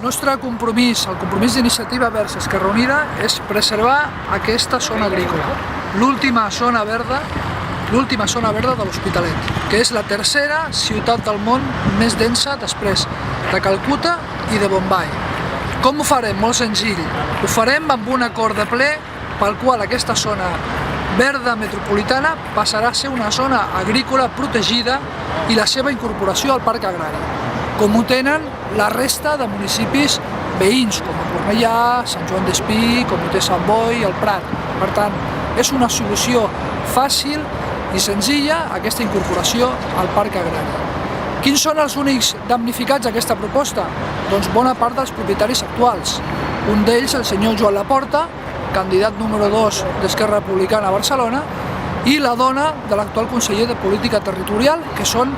nostre compromís, el compromís d'Iniciativa Verds Esquerra Unida, és preservar aquesta zona agrícola, l'última zona verda de l'Hospitalet, que és la tercera ciutat del món més densa després de Calcuta i de Bombai. Com ho farem? Molt senzill. Ho farem amb un acord de ple pel qual aquesta zona verda metropolitana passarà a ser una zona agrícola protegida i la seva incorporació al parc agrari, com ho tenen la resta de municipis veïns, com Cornellà, Sant Joan d'Espí, com ho té Sant Boi, el Prat. Per tant, és una solució fàcil i senzilla aquesta incorporació al parc agrari. Quins són els únics damnificats d'aquesta proposta? Doncs bona part dels propietaris actuals. Un d'ells, el senyor Joan Laporta, candidat número 2 d'Esquerra Republicana a Barcelona, i la dona de l'actual conseller de Política Territorial, que són,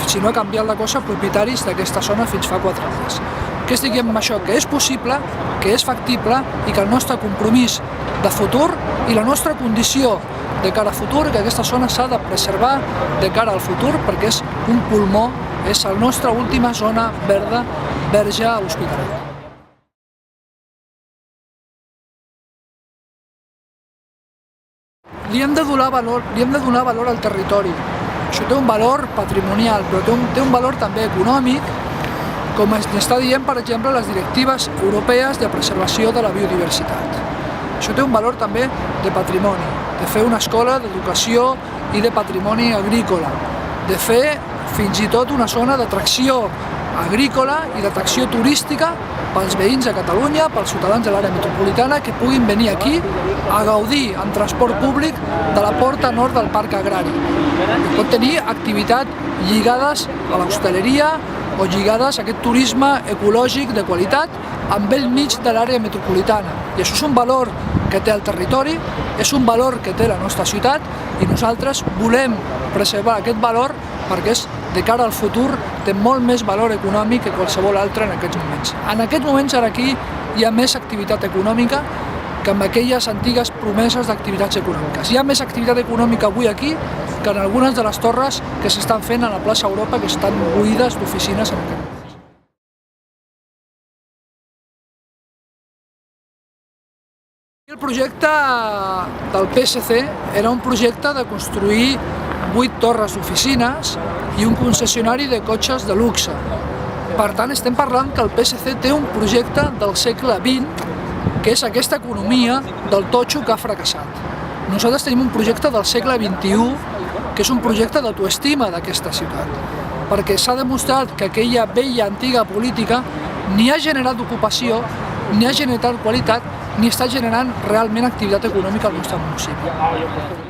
si no ha canviat la cosa, propietaris d'aquesta zona fins fa 4 dies. Què estic dient amb això? Que és possible, que és factible i que el nostre compromís de futur i la nostra condició de cara al futur, que aquesta zona s'ha de preservar de cara al futur perquè és un pulmó, és la nostra última zona verda, verge a l'Hospitalet. Li hem de donar valor al territori. Això té un valor patrimonial, però té un valor també econòmic, com està dient, per exemple, les directives europees de preservació de la biodiversitat. Això té un valor també de patrimoni, de fer una escola d'educació i de patrimoni agrícola, de fer fins i tot una zona d'atracció agrícola i d'atracció turística pels veïns de Catalunya, pels ciutadans de l'àrea metropolitana, que puguin venir aquí a gaudir en transport públic de la porta nord del parc agrari. Pot tenir activitats lligades a l'hostaleria o lligades a aquest turisme ecològic de qualitat amb bell mig de l'àrea metropolitana. I això és un valor que té el territori, és un valor que té la nostra ciutat i nosaltres volem preservar aquest valor perquè de cara al futur té molt més valor econòmic que qualsevol altre en aquests moments. En aquests moments ara aquí hi ha més activitat econòmica que amb aquelles antigues promeses d'activitats econòmiques. Hi ha més activitat econòmica avui aquí que en algunes de les torres que s'estan fent a la plaça Europa, que estan buides d'oficines en aquest moment. El projecte del PSC era un projecte de construir 8 torres d'oficines i un concessionari de cotxes de luxe. Per tant, estem parlant que el PSC té un projecte del segle XX, que és aquesta economia del totxo que ha fracassat. Nosaltres tenim un projecte del segle XXI, que és un projecte d'autoestima d'aquesta ciutat, perquè s'ha demostrat que aquella vella antiga política ni ha generat ocupació, ni ha generat qualitat, ni està generant realment activitat econòmica al nostre municipi.